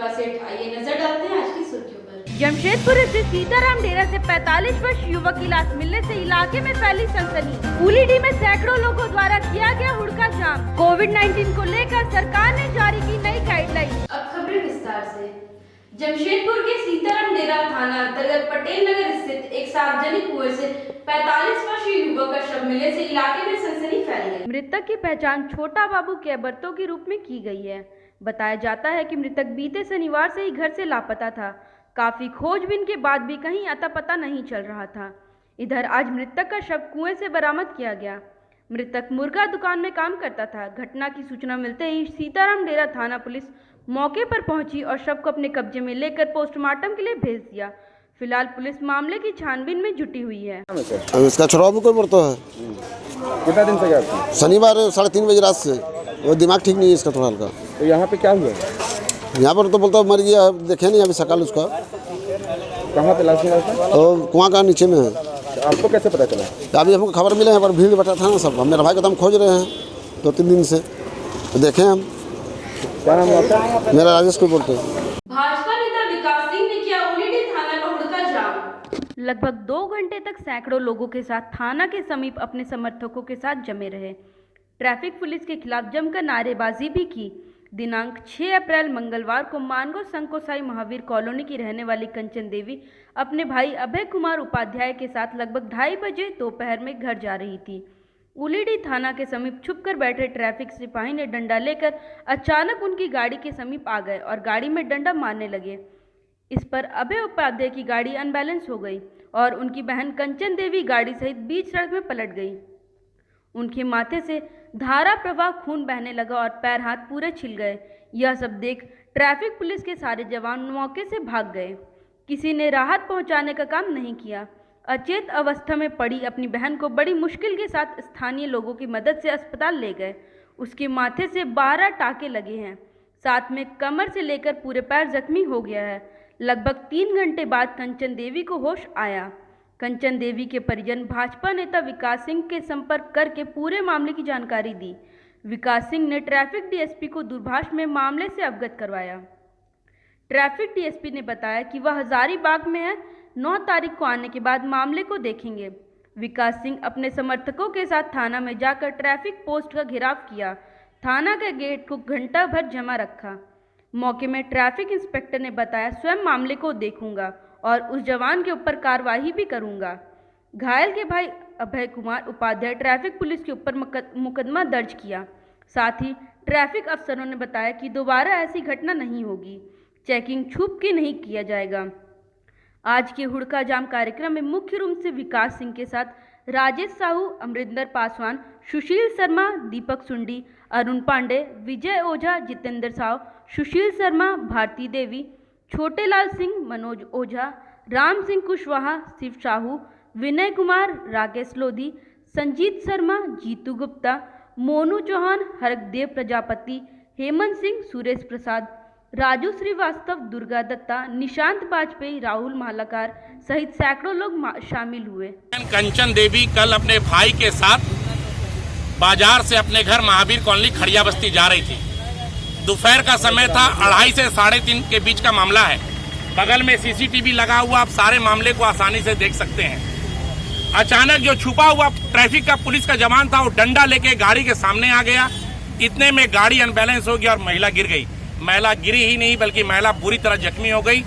का सेट। आइए नजर डालते हैं आज की सुर्खियों पर। जमशेदपुर स्थित सीताराम डेरा से 45 वर्ष युवक की लाश मिलने से इलाके में फैली सनसनी। उलीडी में सैकड़ों लोगों द्वारा किया गया हुड़का जाम। कोविड-19 को लेकर सरकार ने जारी की नई गाइडलाइन। अब खबरें विस्तार से। जमशेदपुर के सीताराम डेरा थाना अंतर्गत पटेल नगर स्थित एक सार्वजनिक कुएं से 45 वर्षीय युवक का शव मिलने से इलाके में सनसनी फैल गई। मृतक की पहचान छोटा बाबू केबरतो के रूप में की गई है। बताया जाता है कि मृतक बीते शनिवार से ही घर से लापता था। काफी खोजबीन के बाद भी कहीं अता पता नहीं चल रहा था। इधर आज मृतक का शव कुएं से बरामद किया गया। मृतक मुर्गा दुकान में काम करता था। घटना की सूचना मिलते ही सीताराम डेरा थाना पुलिस मौके पर पहुंची और शव को अपने कब्जे में लेकर पोस्टमार्टम के लिए भेज दिया। फिलहाल पुलिस मामले की छानबीन में जुटी हुई है। इसका छोटा बाबू कोई पड़ता है। कितना दिन से गया? शनिवार 3:30 बजे रात से। वो दिमाग ठीक नहीं है इसका थोड़ा हल्का। तो यहाँ पे क्या हुआ? यहाँ पर तो बोलता मर गया, देखे नहीं अभी सकाल उसका। कहाँ पे लाश मिला था? तो कुआं का नीचे में है। आपको कैसे पता चला? अभी हमको खबर मिले हैं पर भीड़ बटा था ना सब। मेरा भाई को तो हम खोज रहे हैं 2-3 दिन से, तो देखे हम। क्या नाम है आपका? मेरा राजेश को बोलते हैं। भाजपा नेता विकास सिंह ने किया उलीडी थाना का हुड़का जाम। लगभग 2 घंटे तक सैकड़ों लोगों के साथ थाना के समीप अपने समर्थकों के साथ जमे रहे। ट्रैफिक पुलिस के खिलाफ जमकर नारेबाजी भी की। दिनांक 6 अप्रैल मंगलवार को मानगो संकोसाई महावीर कॉलोनी की रहने वाली कंचन देवी अपने भाई अभय कुमार उपाध्याय के साथ लगभग 2:30 बजे दोपहर में घर जा रही थी। उलीडी थाना के समीप छुपकर बैठे ट्रैफिक सिपाही ने डंडा लेकर अचानक उनकी गाड़ी के समीप आ गए और गाड़ी में डंडा मारने लगे। इस पर अभय उपाध्याय की गाड़ी अनबैलेंस हो गई और उनकी बहन कंचन देवी गाड़ी सहित बीच सड़क में पलट गई। उनके माथे से धारा प्रवाह खून बहने लगा और पैर हाथ पूरे छिल गए। यह सब देख ट्रैफिक पुलिस के सारे जवान मौके से भाग गए। किसी ने राहत पहुंचाने का काम नहीं किया। अचेत अवस्था में पड़ी अपनी बहन को बड़ी मुश्किल के साथ स्थानीय लोगों की मदद से अस्पताल ले गए। उसके माथे से 12 टाके लगे हैं, साथ में कमर से लेकर पूरे पैर जख्मी हो गया है। लगभग 3 घंटे बाद कंचन देवी को होश आया। कंचन देवी के परिजन भाजपा नेता विकास सिंह के संपर्क करके पूरे मामले की जानकारी दी। विकास सिंह ने ट्रैफिक डीएसपी को दूरभाष में मामले से अवगत करवाया। ट्रैफिक डीएसपी ने बताया कि वह हजारीबाग में है। 9 तारीख को आने के बाद मामले को देखेंगे। विकास सिंह अपने समर्थकों के साथ थाना में जाकर ट्रैफिक पोस्ट का घेराव किया। थाना के गेट को घंटा भर जमा रखा। मौके में ट्रैफिक इंस्पेक्टर ने बताया, स्वयं मामले को देखूंगा और उस जवान के ऊपर कार्रवाई भी करूंगा। घायल के भाई अभय कुमार उपाध्याय ट्रैफिक पुलिस के ऊपर मुकदमा दर्ज किया। साथ ही ट्रैफिक अफसरों ने बताया कि दोबारा ऐसी घटना नहीं होगी। चेकिंग छुप के नहीं किया जाएगा। आज के हुड़का जाम कार्यक्रम में मुख्य रूप से विकास सिंह के साथ राजेश साहू, अमरिंदर पासवान, सुशील शर्मा, दीपक सुंडी, अरुण पांडे, विजय ओझा, जितेंद्र साव, सुशील शर्मा, भारती देवी, छोटेलाल सिंह, मनोज ओझा, राम सिंह कुशवाहा, शिव साहू, विनय कुमार, राकेश लोधी, संजीत शर्मा, जीतू गुप्ता, मोनू चौहान, हरकदेव प्रजापति, हेमंत सिंह, सुरेश प्रसाद, राजू श्रीवास्तव, दुर्गा दत्ता, निशांत वाजपेयी, राहुल मालाकार सहित सैकड़ों लोग शामिल हुए। कंचन देवी कल अपने भाई के साथ बाजार से अपने घर महावीर कॉलोनी खड़िया बस्ती जा रही थी। दोपहर का समय था, 2:30 से 3:30 के बीच का मामला है। बगल में सीसीटीवी लगा हुआ, आप सारे मामले को आसानी से देख सकते हैं। अचानक जो छुपा हुआ ट्रैफिक का पुलिस का जवान था, वो डंडा लेके गाड़ी के सामने आ गया। इतने में गाड़ी अनबैलेंस हो गई और महिला गिर गई। महिला गिरी ही नहीं बल्कि महिला बुरी तरह जख्मी हो गई।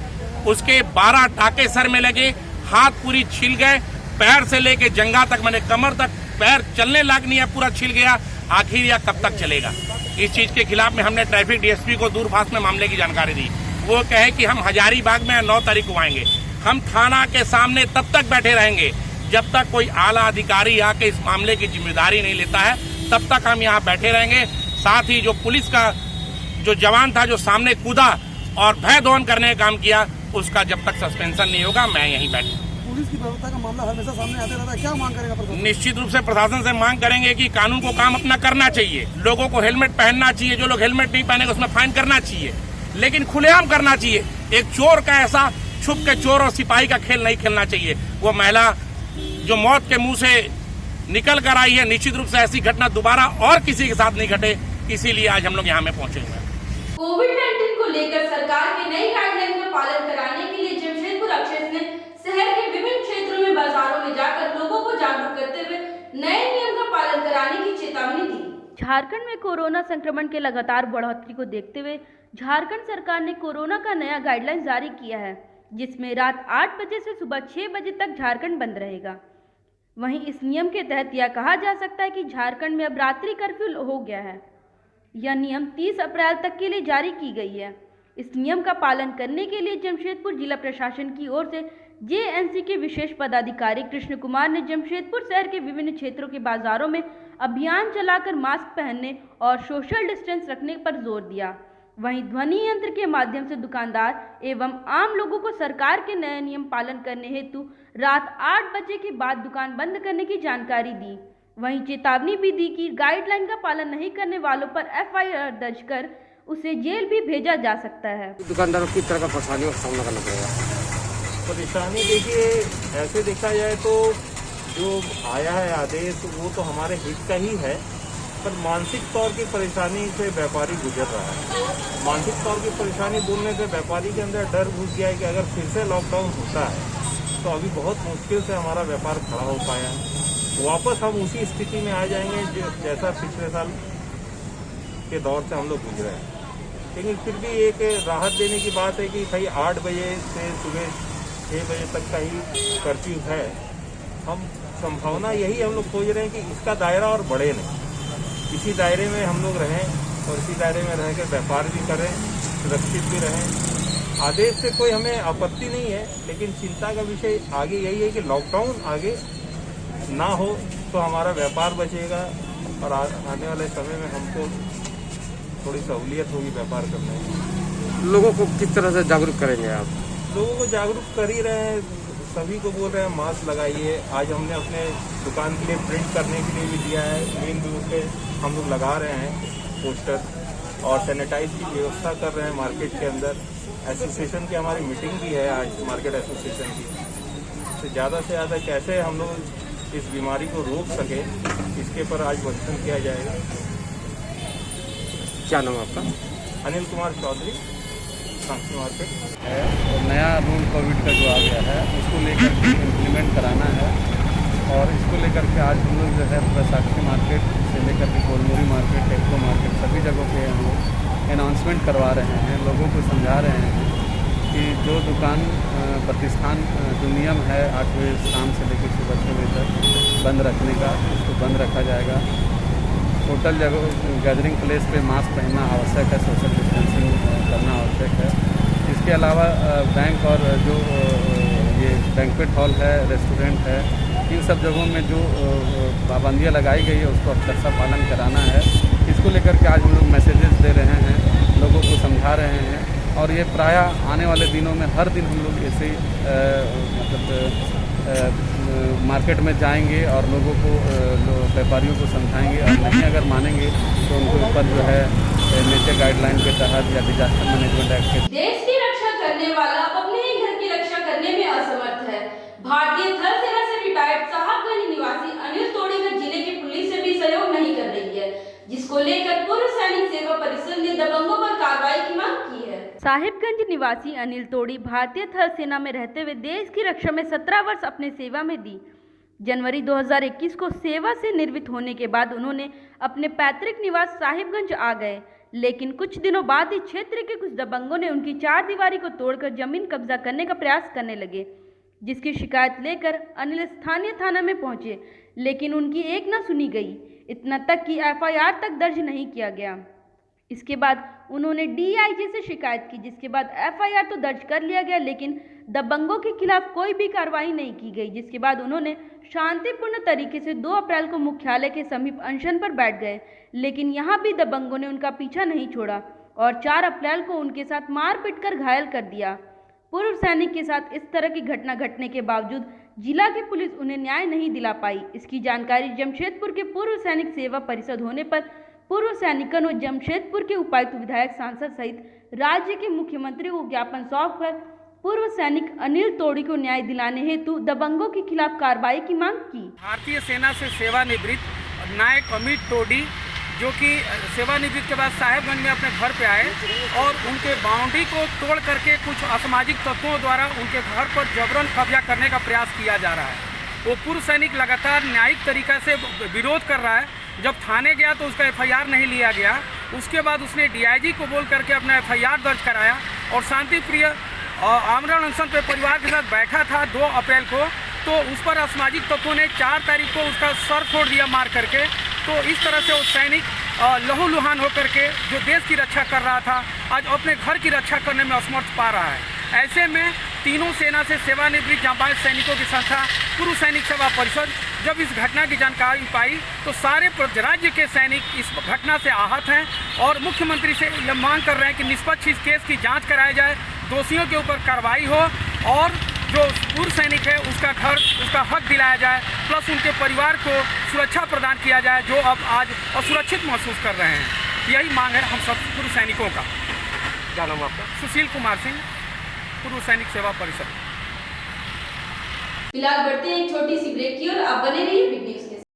उसके 12 टाके सर में लगे, हाथ पूरी छिल गए, पैर से लेके जंघा तक, मैंने कमर तक पैर चलने लायक नहीं है, पूरा छिल गया। आखिर यह कब तक चलेगा? इस चीज के खिलाफ में हमने ट्रैफिक डीएसपी को दूरभाष में मामले की जानकारी दी। वो कहे कि हम हजारीबाग में 9 तारीख को आएंगे। हम थाना के सामने तब तक बैठे रहेंगे जब तक कोई आला अधिकारी आके इस मामले की जिम्मेदारी नहीं लेता है, तब तक हम यहाँ बैठे रहेंगे। साथ ही जो पुलिस का जो जवान था, जो सामने कूदा और भय दोहन करने का काम किया, उसका जब तक सस्पेंशन नहीं होगा, मैं यहीं बैठा। पुलिस की व्यवस्था का मामला हमेशा सामने आते रहता है, क्या मांग करेगा प्रशासन? निश्चित रूप से प्रशासन से मांग करेंगे कि कानून को काम अपना करना चाहिए। लोगों को हेलमेट पहनना चाहिए। जो लोग हेलमेट नहीं पहनेंगे उसमें फाइन करना चाहिए, लेकिन खुलेआम करना चाहिए। एक चोर का ऐसा छुप के चोर और सिपाही का खेल नहीं खेलना चाहिए। वो महिला जो मौत के मुंह से निकल कर आई है, निश्चित रूप से ऐसी घटना दोबारा और किसी के साथ नहीं घटे, इसीलिए आज हम लोग यहाँ में पहुंचे हुए हैं। कोविड-19 को लेकर सरकार की नई गाइडलाइन का पालन कराने के लिए जमशेदपुर अक्षेत्र ने शहर के विभिन्न क्षेत्रों में बाजारों में जाकर लोगों को जागरूक करते हुए नए नियम का पालन कराने की चेतावनी दी। झारखंड में कोरोना संक्रमण के लगातार बढ़ोतरी को देखते हुए झारखंड सरकार ने कोरोना का नया गाइडलाइन जारी किया है, जिसमें रात 8 बजे से सुबह 6 बजे तक झारखंड बंद रहेगा। वहीं इस नियम के तहत यह कहा जा सकता है कि झारखंड में अब रात्रि कर्फ्यू हो गया है। यह नियम 30 अप्रैल तक के लिए जारी की गई है। इस नियम का पालन करने के लिए जमशेदपुर जिला प्रशासन की ओर से जेएनसी के विशेष पदाधिकारी कृष्ण कुमार ने जमशेदपुर शहर के विभिन्न क्षेत्रों के बाजारों में अभियान चलाकर मास्क पहनने और सोशल डिस्टेंस रखने पर जोर दिया। वहीं ध्वनि यंत्र के माध्यम से दुकानदार एवं आम लोगों को सरकार के नए नियम पालन करने हेतु रात 8 बजे के बाद दुकान बंद करने की जानकारी दी। वहीं चेतावनी भी दी कि गाइडलाइन का पालन नहीं करने वालों पर एफआईआर दर्ज कर उसे जेल भी भेजा जा सकता है। दुकानदारों की तरह का परेशानियों का सामना करना पड़ेगा। परेशानी देखिए, ऐसे देखा जाए तो जो आया है आदेश वो तो हमारे हित का ही है, पर मानसिक तौर की परेशानी से व्यापारी गुजर रहा है। मानसिक तौर की परेशानी बोलने से व्यापारी के अंदर डर घुस गया है कि अगर फिर से लॉकडाउन होता है तो अभी बहुत मुश्किल से हमारा व्यापार खड़ा हो पाया है। वापस हम उसी स्थिति में आ जाएंगे जैसा पिछले साल के दौर से हम लोग गुजरे हैं। लेकिन फिर भी एक राहत देने की बात है कि भाई 8 बजे से सुबह 6 बजे तक का ही कर्फ्यू है। हम संभावना यही हम लोग खोज रहे हैं कि इसका दायरा और बढ़े नहीं, इसी दायरे में हम लोग रहें और इसी दायरे में रह कर व्यापार भी करें, सुरक्षित भी रहें। आदेश से कोई हमें आपत्ति नहीं है, लेकिन चिंता का विषय आगे यही है कि लॉकडाउन आगे ना हो तो हमारा व्यापार बचेगा और आने वाले समय में हमको थोड़ी सहूलियत होगी व्यापार करने में। लोगों को किस तरह से जागरूक करेंगे आप? लोगों को जागरूक कर ही रहे हैं, सभी को बोल रहे हैं मास्क लगाइए। आज हमने अपने दुकान के लिए प्रिंट करने के लिए भी दिया है, मेन रोड पे हम लोग लगा रहे हैं पोस्टर और सैनिटाइज की व्यवस्था कर रहे हैं मार्केट के अंदर। एसोसिएशन की हमारी मीटिंग भी है आज, मार्केट एसोसिएशन की, तो ज़्यादा से ज़्यादा कैसे हम लोग इस बीमारी को रोक सके इसके पर आज मंथन किया जाएगा। क्या नाम आपका? अनिल कुमार चौधरी, सांची मार्केट है और नया रूल कोविड का जो आ गया है उसको लेकर के इम्प्लीमेंट कराना है। और इसको लेकर के आज हम लोग जो है बैसाखी मार्केट से लेकर के कोलमोरी मार्केट, टेक्को मार्केट, सभी जगहों पे हम लोग अनाउंसमेंट करवा रहे हैं, लोगों को समझा रहे हैं कि जो दुकान प्रतिष्ठान जो नियम है 8 बजे शाम से लेकर सुबह 6 बजे तक बंद रखने का, उसको बंद रखा जाएगा। होटल जगह गैदरिंग प्लेस पे मास्क पहनना आवश्यक है, सोशल डिस्टेंसिंग करना आवश्यक है। इसके अलावा बैंक और जो ये बैंक्वेट हॉल है, रेस्टोरेंट है, इन सब जगहों में जो पाबंदियाँ लगाई गई है उसको अक्षरशः पालन कराना है। इसको लेकर के आज हम लोग मैसेजेस दे रहे हैं, लोगों को समझा रहे हैं और ये प्रायः आने वाले दिनों में हर दिन हम लोग ऐसे मार्केट में जाएंगे और लोगों को व्यापारियों को समझाएंगे और नहीं अगर मानेंगे तो उनके ऊपर जो है नेचर गाइडलाइन के तहत या डिजास्टर मैनेजमेंट एक्ट के देश की रक्षा करने वाला अब अपने ही घर की रक्षा करने में असमर्थ है। भारतीय थल सेना से रिटायर्ड साहिबगंज निवासी अनिल तोड़ी का जिले की पुलिस से भी सहयोग नहीं कर रही है, जिसको लेकर पूर्व सैनिक सेवा परिषद ने दबंगों पर कार्रवाई की मांग की है। साहिबगंज निवासी अनिल तोड़ी भारतीय थल सेना में रहते हुए देश की रक्षा में 17 वर्ष अपने सेवा में दी। जनवरी 2021 को सेवा से निवृत्त होने के बाद उन्होंने अपने पैतृक निवास साहिबगंज आ गए, लेकिन कुछ दिनों बाद ही क्षेत्र के कुछ दबंगों ने उनकी चारदीवारी को तोड़कर जमीन कब्जा करने का प्रयास करने लगे, जिसकी शिकायत लेकर अनिल स्थानीय थाना में पहुंचे, लेकिन उनकी एक न सुनी गई, इतना तक कि एफआईआर तक दर्ज नहीं किया गया। इसके बाद उन्होंने डीआईजी से शिकायत की, जिसके बाद एफआईआर तो दर्ज कर लिया गया, लेकिन दबंगों के खिलाफ कोई भी कार्रवाई नहीं की गई। जिसके बाद उन्होंने शांतिपूर्ण तरीके से 2 अप्रैल को मुख्यालय के समीप अनशन पर बैठ गए, लेकिन यहां भी दबंगों ने उनका पीछा नहीं छोड़ा और 4 अप्रैल को उनके साथ मारपीट कर घायल कर दिया। पूर्व सैनिक के साथ इस तरह की घटना घटने के बावजूद जिला की पुलिस उन्हें न्याय नहीं दिला पाई। इसकी जानकारी जमशेदपुर के पूर्व सैनिक सेवा परिषद होने पर पूर्व सैनिकन व जमशेदपुर के उपायुक्त, विधायक, सांसद सहित राज्य के मुख्यमंत्री को ज्ञापन सौंपकर पूर्व सैनिक अनिल तोड़ी को न्याय दिलाने हेतु दबंगों के खिलाफ कार्रवाई की मांग की। भारतीय सेना से सेवानिवृत्त नायक अमित तोड़ी जो कि सेवानिवृत्ति के बाद साहेबगंज में अपने घर पे आए और उनके बाउंड्री को तोड़ करके कुछ असामाजिक तत्वों द्वारा उनके घर पर जबरन कब्जा करने का प्रयास किया जा रहा है। वो पूर्व सैनिक लगातार न्यायिक तरीक़ा से विरोध कर रहा है। जब थाने गया तो उसका एफआईआर नहीं लिया गया। उसके बाद उसने डीआईजी को बोल करके अपना एफआईआर दर्ज कराया और शांति प्रिय आमरण अनशन पे परिवार के साथ बैठा था 2 अप्रैल को। तो उस पर असामाजिक तत्वों ने 4 तारीख को उसका सर फोड़ दिया मार करके। तो इस तरह से वो सैनिक लहूलुहान होकर के जो देश की रक्षा कर रहा था आज अपने घर की रक्षा करने में असमर्थ पा रहा है। ऐसे में तीनों सेना से सेवानिवृत्त जांबाज सैनिकों की संस्था पूर्व सैनिक सेवा परिषद जब इस घटना की जानकारी पाई तो सारे राज्य के सैनिक इस घटना से आहत हैं और मुख्यमंत्री से यह मांग कर रहे हैं कि निष्पक्ष इस केस की जांच कराई जाए, दोषियों के ऊपर कार्रवाई हो और जो पूर्व सैनिक है उसका घर, उसका हक दिलाया जाए, प्लस उनके परिवार को सुरक्षा प्रदान किया जाए जो अब आज असुरक्षित महसूस कर रहे हैं। यही मांग है हम सब पूर्व सैनिकों का। क्या नाम आपका? सुशील कुमार सिंह, पूर्व सैनिक सेवा परिषद। फिलहाल बढ़ते हैं एक छोटी सी ब्रेक की ओर। आप बने रहिए बिग न्यूज के साथ।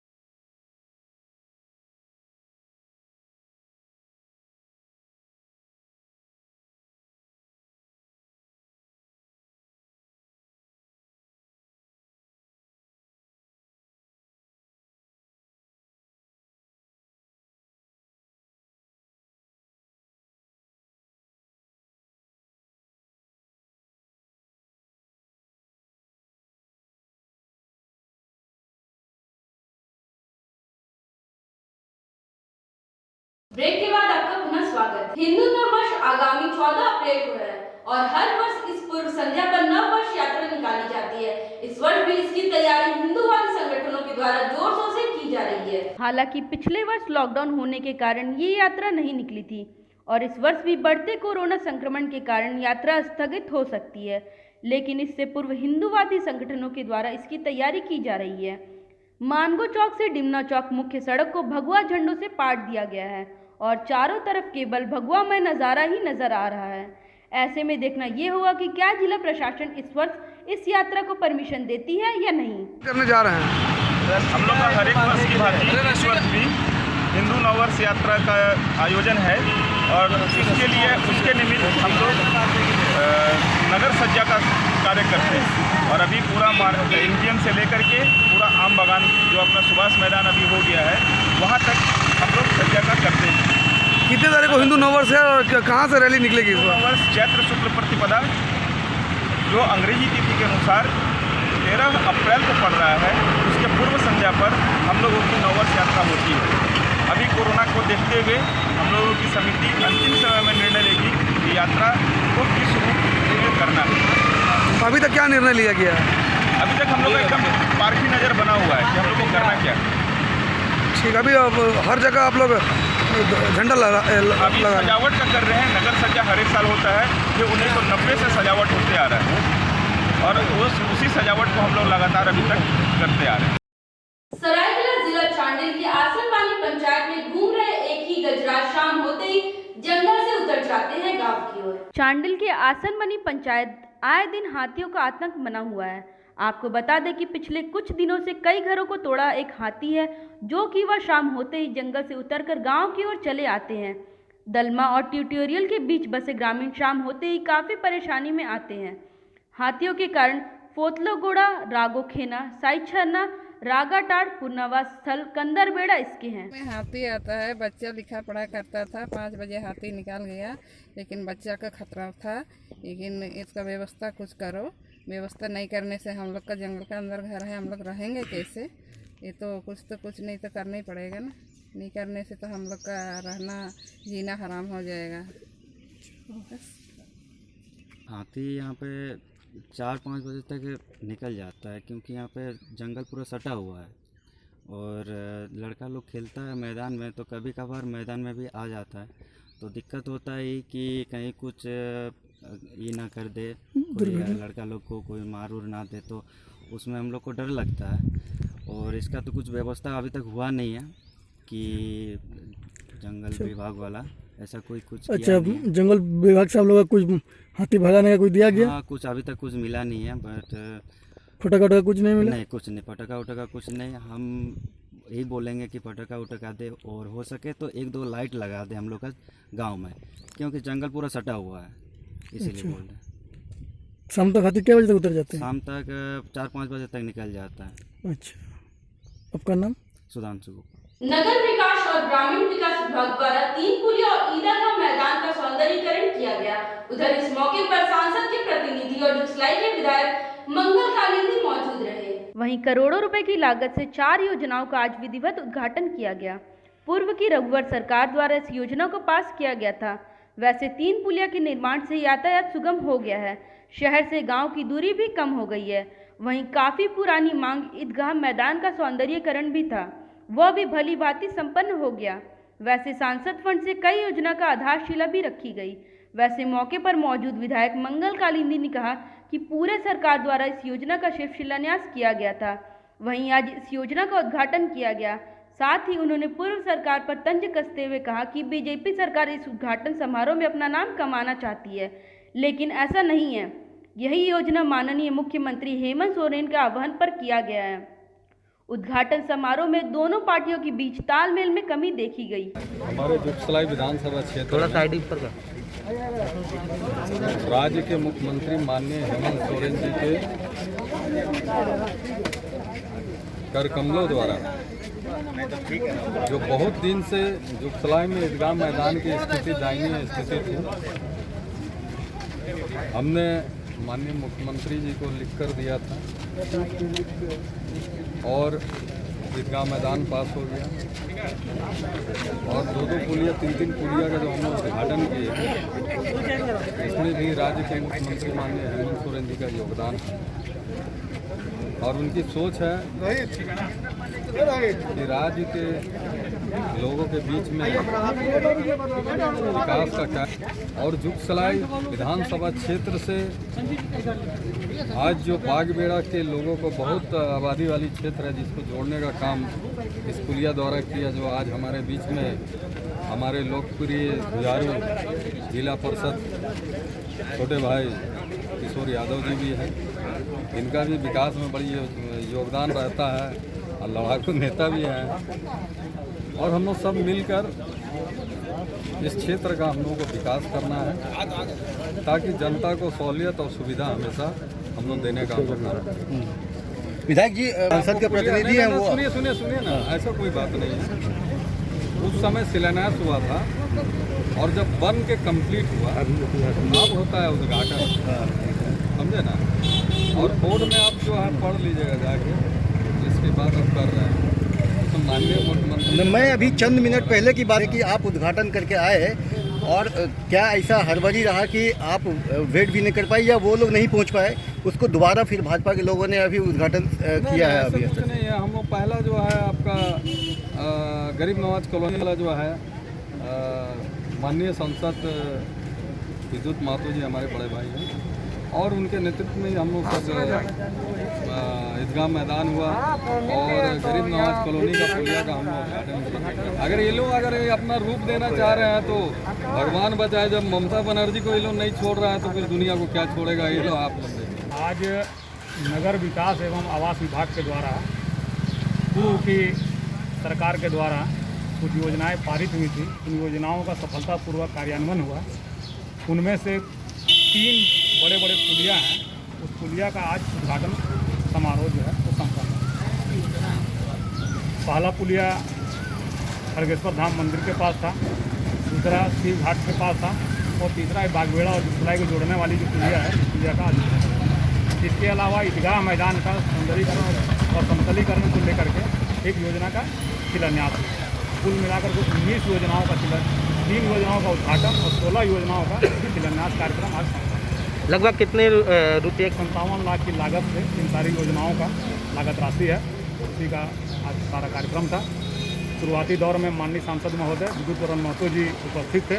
ब्रेक के बाद आपका पुनः स्वागत। हिंदू नव वर्ष आगामी 14 अप्रैल को है और हर वर्ष इस पूर्व संध्या पर नव वर्ष यात्रा निकाली जाती है। इस वर्ष भी इसकी तैयारी हिंदूवादी संगठनों के द्वारा जोर शोर से की जा रही है। हालांकि पिछले वर्ष लॉकडाउन होने के कारण ये यात्रा नहीं निकली थी और इस वर्ष भी बढ़ते कोरोना संक्रमण के कारण यात्रा स्थगित हो सकती है, लेकिन इससे पूर्व हिंदूवादी संगठनों के द्वारा इसकी तैयारी की जा रही है। मानगो चौक से डिमना चौक मुख्य सड़क को भगवा झंडों से पाट दिया गया है और चारों तरफ केवल भगवामय नज़ारा ही नजर आ रहा है। ऐसे में देखना ये होगा कि क्या जिला प्रशासन इस वर्ष इस यात्रा को परमिशन देती है या नहीं। करने जा रहे हैं हम लोग का हर एक वर्ष की भांति इस वर्ष भी हिंदू नववर्ष यात्रा का आयोजन है और उसके निमित्त हम लोग नगर सज्जा का कार्य करते हैं और अभी पूरा एमजीएम से लेकर के पूरा आम बागान जो अपना सुभाष मैदान अभी हो गया है वहाँ तक हम लोग सज्जा का करते हैं। कितने तारीख को हिंदू नववर्ष है और कहाँ से रैली निकलेगी? नववर्ष चैत्र शुक्ल प्रतिपदा जो अंग्रेजी तिथि के अनुसार 13 अप्रैल को पड़ रहा है, उसके पूर्व संध्या पर हम लोगों की नववर्ष यात्रा होती है। अभी कोरोना को देखते हुए हम लोगों की समिति अंतिम समय में निर्णय लेगी कि यात्रा को किस रूप में करना है। अभी तक क्या निर्णय लिया गया है? अभी तक हम लोग एकदम पारखी नज़र बना हुआ है कि हम लोग को करना क्या। ठीक, अभी अब हर जगह आप लोग झंडा अभी सजावट का कर रहे हैं। नगर सज्जा हर एक साल होता है, ये 1990 से सजावट होते आ रहा है और उसी सजावट को हम लोग लगातार अभी तक करते आ रहे हैं। सरायकेला जिला चांडिल की आसनबानी पंचायत में घूम रहे एक ही गजराज शाम होते ही जंगल से उतर जाते हैं गांव की ओर। चांडिल के आसनबानी पंचायत आए दिन हाथियों का आतंक बना हुआ है। आपको बता दें कि पिछले कुछ दिनों से कई घरों को तोड़ा एक हाथी है जो कि वह शाम होते ही जंगल से उतरकर गांव की ओर चले आते हैं। दलमा और ट्यूटोरियल के बीच बसे ग्रामीण शाम होते ही काफ़ी परेशानी में आते हैं। हाथियों के कारण फोतलोगोड़ा, रागोखेना, साइछरना, रागाटाड़, पुनवास स्थल, कंदरबेड़ा इसके हैं। में हाथी आता है, बच्चा लिखा पढ़ा करता था, 5 बजे हाथी निकाल गया, लेकिन बच्चा का खतरा था। लेकिन इसका व्यवस्था कुछ करो, व्यवस्था नहीं करने से हम लोग का जंगल के अंदर घर है, हम लोग रहेंगे कैसे? ये तो कुछ नहीं तो करना ही पड़ेगा ना। नहीं करने से तो हम लोग का रहना जीना हराम हो जाएगा। हाथी यहाँ पे 4-5 बजे तक निकल जाता है क्योंकि यहाँ पे जंगल पूरा सटा हुआ है और लड़का लोग खेलता है मैदान में, तो कभी कभार मैदान में भी आ जाता है। तो दिक्कत होता है कि कहीं कुछ ये ना कर दे, कोई लड़का लोग को कोई मार उर ना दे, तो उसमें हम लोग को डर लगता है। और इसका तो कुछ व्यवस्था अभी तक हुआ नहीं है कि जंगल विभाग वाला ऐसा कोई कुछ अच्छा, जंगल विभाग से आप लोग कुछ हाथी भगाने का कोई दिया गया? हाँ, कुछ अभी तक कुछ मिला नहीं है, बट फटाका उटका कुछ नहीं मिला? नहीं, कुछ नहीं, फटाका उटका कुछ नहीं। हम यही बोलेंगे कि पटाखा उटका दे और हो सके तो 1-2 लाइट लगा दे हम लोग का गांव में, क्योंकि जंगल पूरा सटा हुआ है, इसीलिए बोल रहे हैं। शाम तक हाथी कितने बजे तक उतर जाते हैं? शाम तक 4-5 बजे तक निकल जाता है। अच्छा, आपका नाम? सुधांशु। नगर विकास और ग्रामीण विकास विभाग द्वारा 3 पुलिया और ईदगाह मैदान का सौंदर्यीकरण किया गया। उधर इस मौके पर सांसद के प्रतिनिधि और जुगसलाई के विधायक मंगल कालिंदी मौजूद रहे। वहीं करोड़ों रुपए की लागत से 4 योजनाओं का आज विधिवत उद्घाटन किया गया। पूर्व की रघुवर सरकार द्वारा इस योजना को पास किया गया था। वैसे 3 पुलिया के निर्माण से यातायात सुगम हो गया है, शहर से गांव की दूरी भी कम हो गई है। वहीं काफी पुरानी मांग ईदगाह मैदान का सौंदर्यीकरण भी था, वह भी भली भांति संपन्न हो गया। वैसे सांसद फंड से कई योजना का आधारशिला भी रखी गई। वैसे मौके पर मौजूद विधायक मंगल कालिंदी ने कहा कि पूरे सरकार द्वारा इस योजना का शिलान्यास किया गया था। वहीं आज इस योजना का उद्घाटन किया गया। साथ ही उन्होंने पूर्व सरकार पर तंज कसते हुए कहा कि बीजेपी सरकार इस उद्घाटन समारोह में अपना नाम कमाना चाहती है, लेकिन ऐसा नहीं है। यही योजना माननीय मुख्यमंत्री हेमंत सोरेन के आह्वान पर किया गया है। उद्घाटन समारोह में दोनों पार्टियों के बीच तालमेल में कमी देखी गई। हमारे जुगसलाई विधानसभा क्षेत्र थोड़ा साइड पर राज्य के मुख्यमंत्री माननीय हेमंत सोरेन जी के कर कमलों द्वारा जो बहुत दिन से जुगसलाई में ईदगाह मैदान की स्थिति दयनीय स्थिति थी, हमने माननीय मुख्यमंत्री जी को लिखकर दिया था और ईदगाह मैदान पास हो गया और 2-2 पुलिया 3-3 पुलिया का जो हमने उद्घाटन किए, इसमें भी राज्य के मुख्यमंत्री माननीय हेमंत सोरेन जी का योगदान है। और उनकी सोच है कि राज्य के लोगों के बीच में विकास का कार्य और जुगसलाई विधानसभा क्षेत्र से आज जो बागबेड़ा के लोगों को बहुत आबादी वाली क्षेत्र है जिसको जोड़ने का काम इस पुलिया द्वारा किया, जो आज हमारे बीच में हमारे लोकप्रिय जुझारू जिला परिषद छोटे भाई किशोर यादव जी भी हैं, इनका भी विकास में बड़ी योगदान रहता है और लड़ाकू नेता भी हैं। और हम लोग सब मिलकर इस क्षेत्र का हम लोगों को विकास करना है ताकि जनता को सहूलियत और सुविधा हमेशा हम लोग देने का हम लोग। विधायक जी संसद के प्रतिनिधि हैं वो। सुनिए ना, ऐसा कोई बात नहीं है। उस समय शिलान्यास हुआ था और जब बन के कंप्लीट हुआ अब होता है उद्घाटन, समझे ना। और बोर्ड में आप जो है पढ़ लीजिएगा जाके, इसके बाद अब कर रहे हैं तो माननीय मुख्यमंत्री। मैं अभी चंद मिनट पहले की बात है कि आप उद्घाटन करके आए और क्या ऐसा हड़बड़ी रहा कि आप वेट भी नहीं कर पाए या वो लोग नहीं पहुंच पाए, उसको दोबारा फिर भाजपा के लोगों ने अभी उद्घाटन किया है? अभी कुछ नहीं है, हम लोग पहला जो है आपका गरीब नवाज कॉलोनी वाला जो है माननीय सांसद विद्युत मातो जी हमारे बड़े भाई हैं और उनके नेतृत्व में हम लोग सब ईदगाह मैदान हुआ और गरीब नवाज कॉलोनी का पुलिया का हम लोग उद्घाटन किया। अगर ये लोग अपना रूप देना चाह रहे हैं तो भगवान बचाए, जब ममता बनर्जी को ये लोग नहीं छोड़ रहा है तो फिर दुनिया को क्या छोड़ेगा ये लोग। आप लोग आज नगर विकास एवं आवास विभाग के द्वारा पूर्व की सरकार के द्वारा कुछ योजनाएं पारित हुई थी, उन योजनाओं का सफलतापूर्वक कार्यान्वयन हुआ। उनमें से 3 बड़े बड़े पुलिया हैं, उस पुलिया का आज उद्घाटन समारोह जो है वो संपन्न है। पहला पुलिया खड़गेश्वर धाम मंदिर के पास था, दूसरा शिव घाट के पास था और तीसरा बागबेड़ा और जुगसलाई को जोड़ने वाली जो पुलिया है उस पुलिया का आज। इसके अलावा ईदगाह मैदान का सौंदर्यीकरण और समतलीकरण को लेकर के एक योजना का शिलान्यास हुआ। कुल मिलाकर के 19 योजनाओं का 3 योजनाओं का उद्घाटन और 16 योजनाओं का शिलान्यास कार्यक्रम आज संपन्न। लगभग कितने रुपये? 57 लाख की लागत से इन सारी योजनाओं का लागत राशि है, उसी का आज सारा कार्यक्रम था। शुरुआती दौर में माननीय सांसद महोदय विद्युत महतो जी उपस्थित थे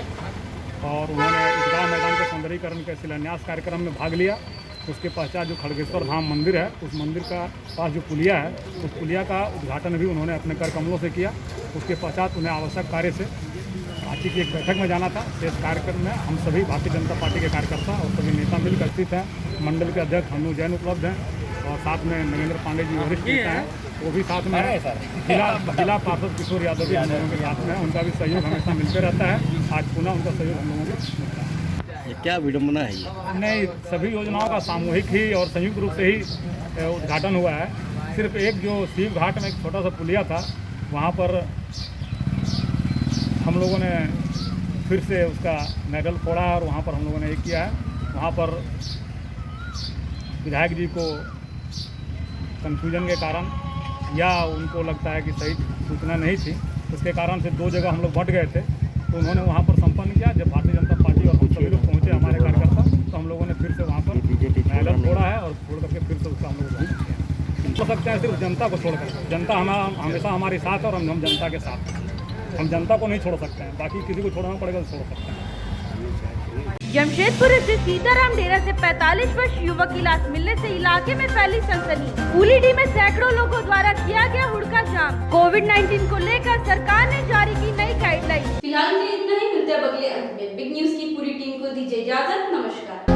और उन्होंने ईदगाह मैदान के सौंदर्यीकरण के शिलान्यास कार्यक्रम में भाग लिया। उसके पश्चात जो खड़गेश्वर धाम मंदिर है, उस मंदिर का पास जो पुलिया है, उस पुलिया का उद्घाटन भी उन्होंने अपने कर कमलों से किया। उसके पश्चात उन्हें आवश्यक कार्य से रांची की एक बैठक में जाना था। इस कार्यक्रम में हम सभी भारतीय जनता पार्टी के कार्यकर्ता और सभी नेता मिलकर स्थित हैं। मंडल के अध्यक्ष हनु जैन उपलब्ध हैं और साथ में नरेंद्र पांडे जी वरिष्ठ नेता हैं। वो भी साथ में है। जिला पार्षद किशोर यादव भी हम लोगों के साथ में है, उनका भी सहयोग हमेशा मिलते रहता है। आज पुनः उनका सहयोग हम लोगों को मिलता है। ये क्या विडम्बना है ये? नहीं, सभी योजनाओं का सामूहिक ही और संयुक्त रूप से ही उद्घाटन हुआ है। सिर्फ एक जो शिव घाट में एक छोटा सा पुलिया था, वहाँ पर हम लोगों ने फिर से उसका मेडल फोड़ा और वहाँ पर हम लोगों ने एक किया है। वहाँ पर विधायक जी को कन्फ्यूजन के कारण या उनको लगता है कि सही सूचना नहीं थी, उसके कारण से 2 जगह हम लोग बंट गए थे। तो उन्होंने वहाँ पर संपन्न किया। जब भारतीय जनता पार्टी और हम सभी लोग पहुँचे, हमारे कार्यकर्ता, तो हम लोगों ने फिर से वहाँ पर मेडल फोड़ा है और फोड़ करके फिर से उसका हम लोग हो सकते हैं सिर्फ जनता को छोड़कर। जनता हमेशा हमारे साथ है और हम जनता के साथ हैं। हम जनता को नहीं छोड़ सकते हैं, बाकी किसी को छोड़ना पड़ेगा तो छोड़ सकते हैं। जमशेदपुर स्थित सीताराम डेरा से 45 वर्ष युवक की लाश मिलने से इलाके में फैली सनसनी। कूलीडी में सैकड़ों लोगों द्वारा किया गया हुड़का जाम। कोविड-19 को लेकर सरकार ने जारी की नई गाइडलाइन। फिलहाल के लिए इतना ही, मिलते हैं अगले अंत में। बिग न्यूज की पूरी टीम को दीजिए इजाजत। नमस्कार।